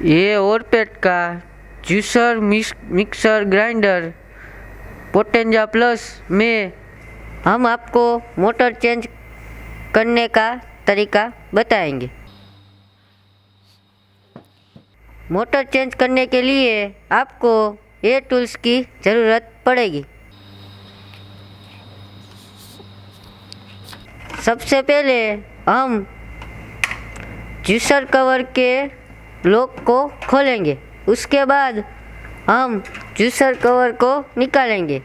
ये और पेट का जूसर मिक्सर ग्राइंडर पोटेंजा प्लस में हम आपको मोटर चेंज करने का तरीका बताएंगे। मोटर चेंज करने के लिए आपको ये टूल्स की ज़रूरत पड़ेगी। सबसे पहले हम जूसर कवर के लॉक को खोलेंगे। उसके बाद हम जूसर कवर को निकालेंगे।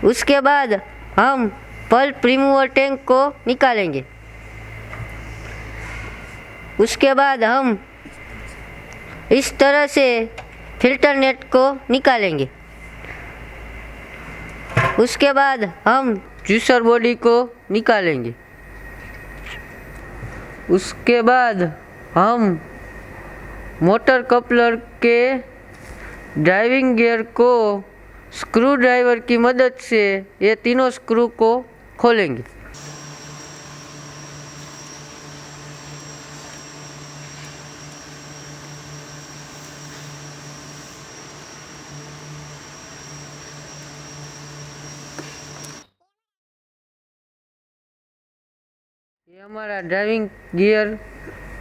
उसके बाद हम पल्प रिमूवर टैंक को निकालेंगे। उसके बाद हम इस तरह से फिल्टर नेट को निकालेंगे। उसके बाद हम जूसर बॉडी को निकालेंगे। उसके बाद हम मोटर कपलर के ड्राइविंग गियर को स्क्रू ड्राइवर की मदद से ये तीनों स्क्रू को खोलेंगे। ये हमारा ड्राइविंग गियर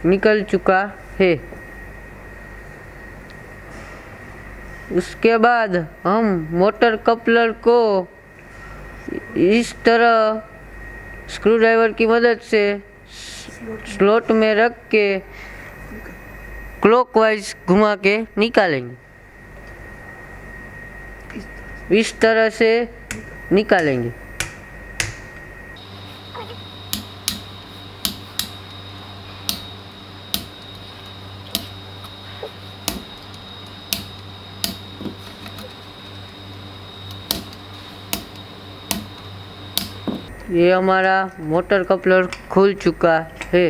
निकल चुका है। उसके बाद हम मोटर कपलर को इस तरह स्क्रू ड्राइवर की मदद से स्लॉट में रख के क्लॉकवाइज घुमा के निकालेंगे। इस तरह से निकालेंगे। ये हमारा मोटर कपलर खुल चुका है।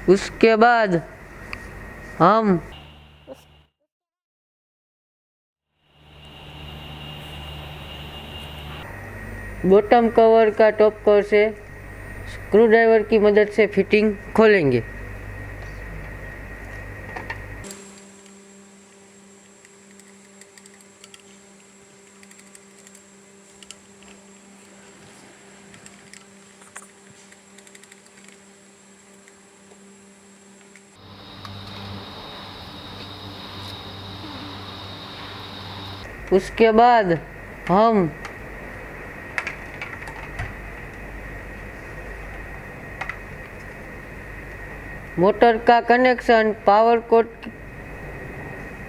उसके बाद हम बॉटम कवर का टॉप कवर से स्क्रू ड्राइवर की मदद से फिटिंग खोलेंगे। उसके बाद हम मोटर का कनेक्शन पावर कोड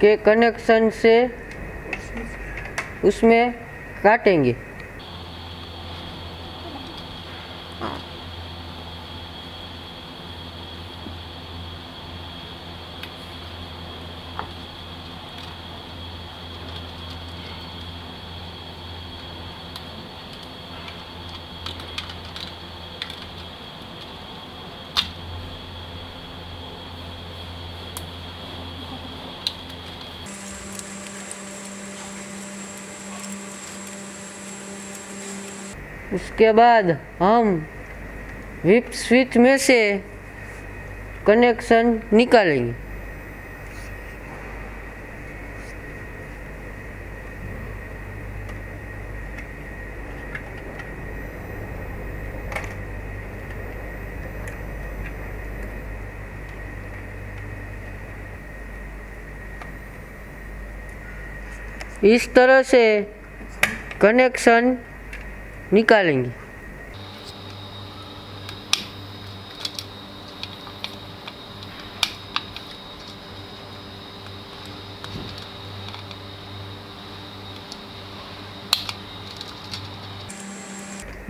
के कनेक्शन से उसमें काटेंगे। उसके बाद हम व्हीप स्विच में से कनेक्शन निकालेंगे। इस तरह से कनेक्शन निकालेंगे।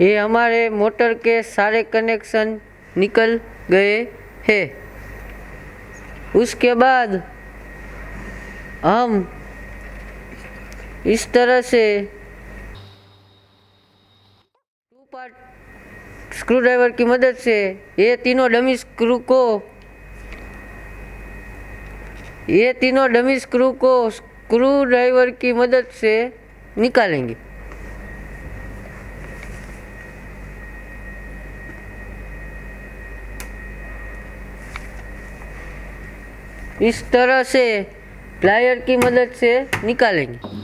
ये हमारे मोटर के सारे कनेक्शन निकल गए हैं। उसके बाद हम इस तरह से टू पार्ट स्क्रू ड्राइवर की मदद से ये तीनों डमी स्क्रू को स्क्रू ड्राइवर की मदद से निकालेंगे। इस तरह से प्लायर की मदद से निकालेंगे।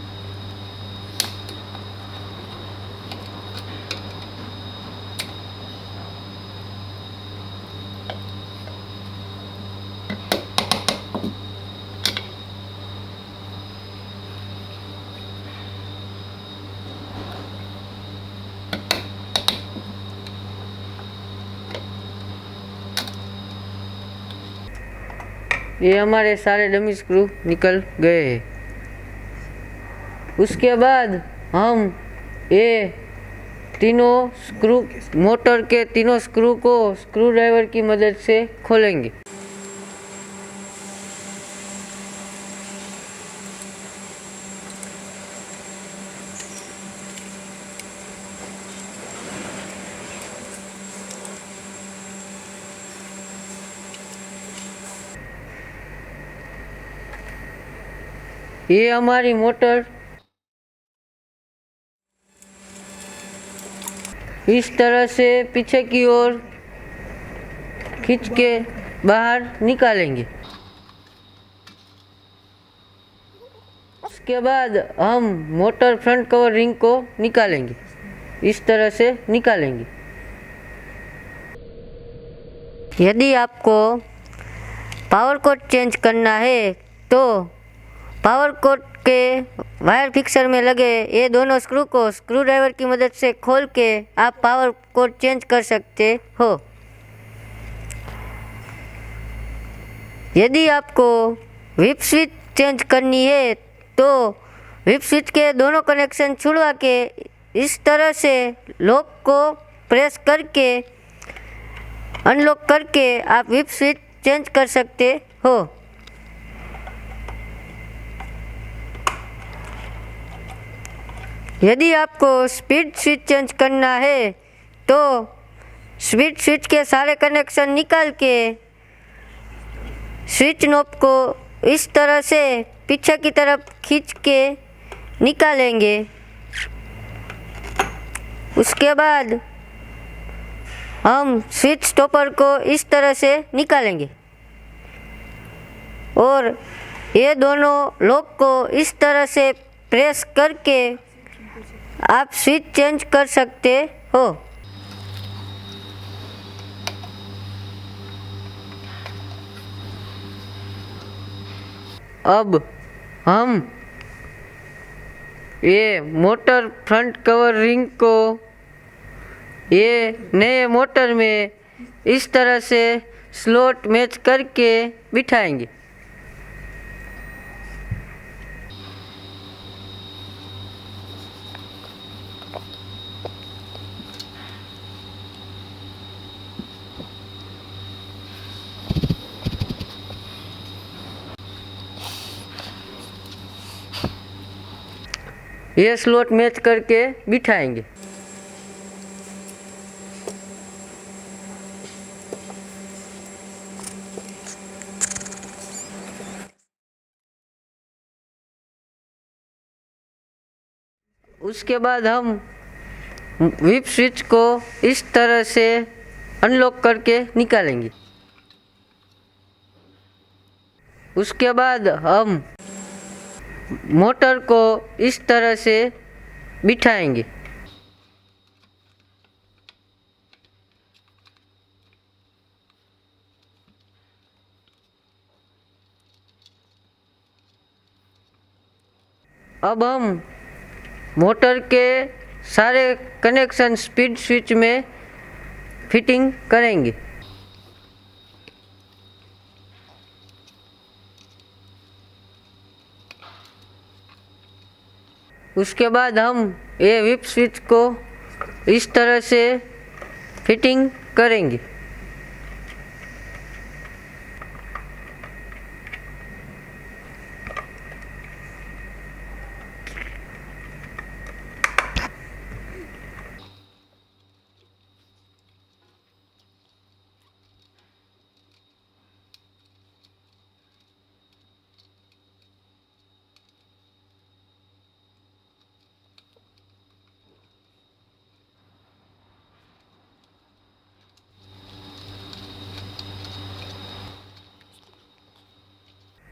ये हमारे सारे डमी स्क्रू निकल गए हैं। उसके बाद हम ये तीनों स्क्रू, मोटर के तीनों स्क्रू को स्क्रू ड्राइवर की मदद से खोलेंगे। ये हमारी मोटर इस तरह से पीछे की ओर खींच के बाहर निकालेंगे। उसके बाद हम मोटर फ्रंट कवर रिंग को निकालेंगे। इस तरह से निकालेंगे। यदि आपको पावर कोड चेंज करना है तो पावर कोड के वायर फिक्सर में लगे ये दोनों स्क्रू को स्क्रू ड्राइवर की मदद से खोल के आप पावर कोड चेंज कर सकते हो। यदि आपको व्हिप स्विच चेंज करनी है तो व्हिप स्विच के दोनों कनेक्शन छुड़वा के इस तरह से लॉक को प्रेस करके अनलॉक करके आप व्हिप स्विच चेंज कर सकते हो। यदि आपको स्पीड स्विच चेंज करना है तो स्पीड स्विच के सारे कनेक्शन निकाल के स्विच नॉब को इस तरह से पीछे की तरफ खींच के निकालेंगे। उसके बाद हम स्विच स्टॉपर को इस तरह से निकालेंगे और ये दोनों लॉक को इस तरह से प्रेस करके आप स्विच चेंज कर सकते हो। अब हम ये मोटर फ्रंट कवर रिंग को ये नए मोटर में इस तरह से स्लॉट मैच करके बिठाएंगे। ये स्लॉट मैच करके बिठाएंगे। उसके बाद हम व्हिप स्विच को इस तरह से अनलॉक करके निकालेंगे। उसके बाद हम मोटर को इस तरह से बिठाएंगे। अब हम मोटर के सारे कनेक्शन स्पीड स्विच में फिटिंग करेंगे। उसके बाद हम ये व्हिप स्विच को इस तरह से फिटिंग करेंगे।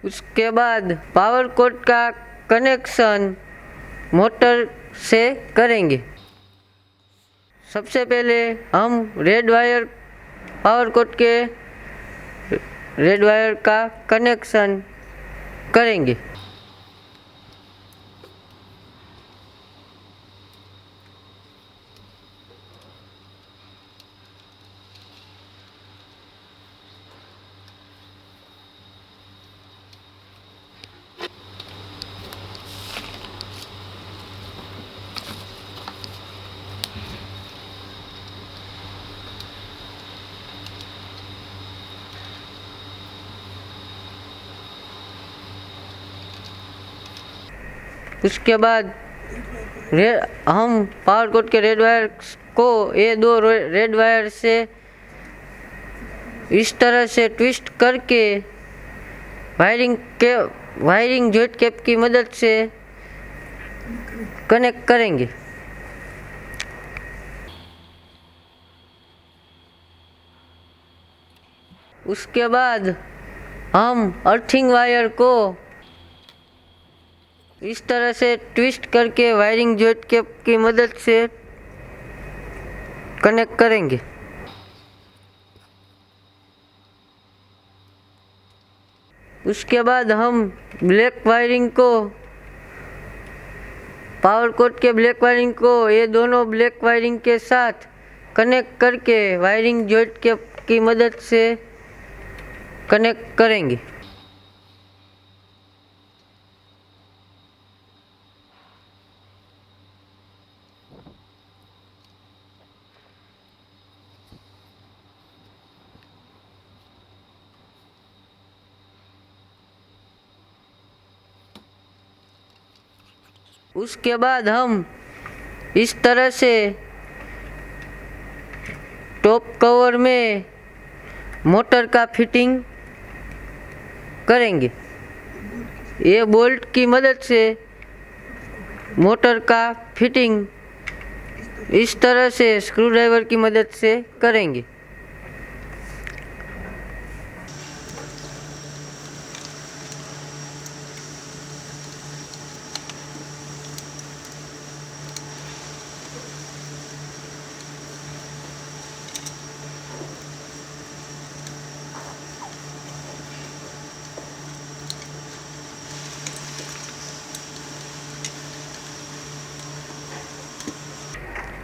उसके बाद पावर कोड का कनेक्शन मोटर से करेंगे। सबसे पहले हम पावर कोड के रेड वायर का कनेक्शन करेंगे। उसके बाद हम पावर कोड के रेड वायर को ये दो रेड वायर से इस तरह से ट्विस्ट करके वायरिंग जॉइंट कैप की मदद से कनेक्ट करेंगे। उसके बाद हम अर्थिंग वायर को इस तरह से ट्विस्ट करके वायरिंग जॉइंट कैप की मदद से कनेक्ट करेंगे। उसके बाद हम पावर कोड के ब्लैक वायरिंग को ये दोनों ब्लैक वायरिंग के साथ कनेक्ट करके वायरिंग जॉइंट कैप की मदद से कनेक्ट करेंगे। उसके बाद हम इस तरह से टॉप कवर में मोटर का फिटिंग करेंगे। ये बोल्ट की मदद से मोटर का फिटिंग इस तरह से स्क्रू ड्राइवर की मदद से करेंगे।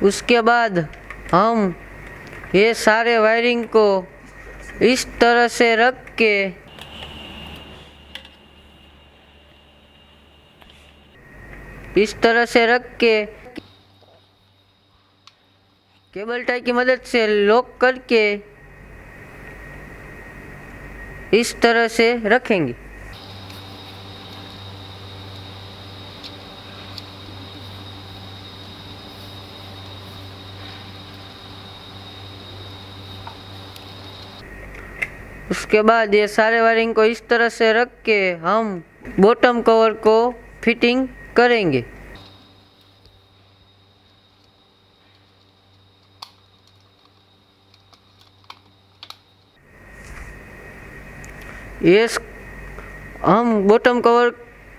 उसके बाद हम ये सारे वायरिंग को इस तरह से रख के केबल टाई की मदद से लॉक करके इस तरह से रखेंगे। उसके बाद ये सारे वायरिंग को इस तरह से रख के हम बॉटम कवर को फिटिंग करेंगे। हम बॉटम कवर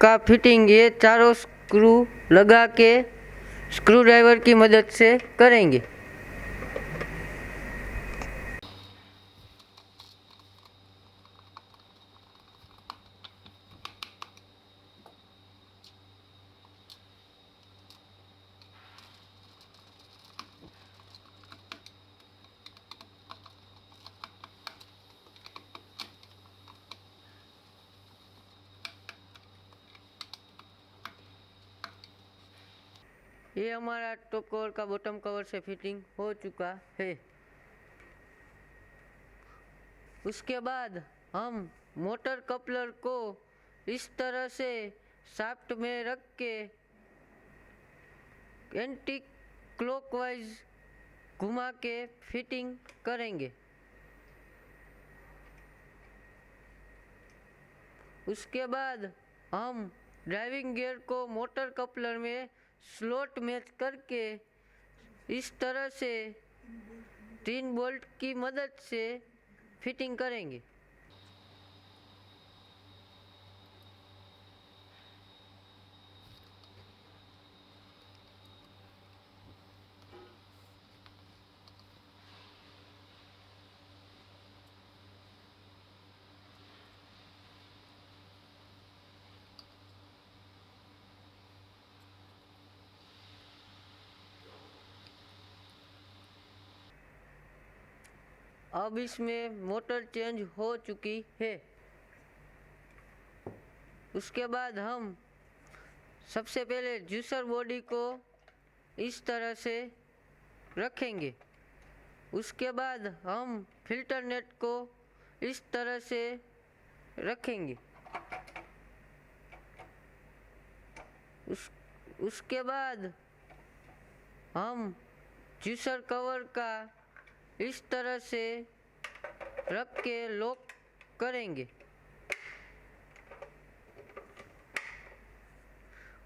का फिटिंग ये चारों स्क्रू लगा के स्क्रू ड्राइवर की मदद से करेंगे। ये हमारा टॉप कवर का बॉटम कवर से फिटिंग हो चुका है। उसके बाद हम मोटर कपलर को इस तरह से शाफ्ट में रख के एंटी क्लॉकवाइज घुमा के फिटिंग करेंगे। उसके बाद हम ड्राइविंग गियर को मोटर कपलर में स्लॉट मैच करके इस तरह से 3 बोल्ट की मदद से फिटिंग करेंगे। अब इसमें मोटर चेंज हो चुकी है। उसके बाद हम सबसे पहले जूसर बॉडी को इस तरह से रखेंगे। उसके बाद हम फिल्टर नेट को इस तरह से रखेंगे। उसके बाद हम जूसर कवर का इस तरह से रख के लॉक करेंगे।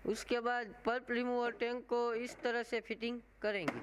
उसके बाद पल्प रिमूवर टैंक को इस तरह से फिटिंग करेंगे।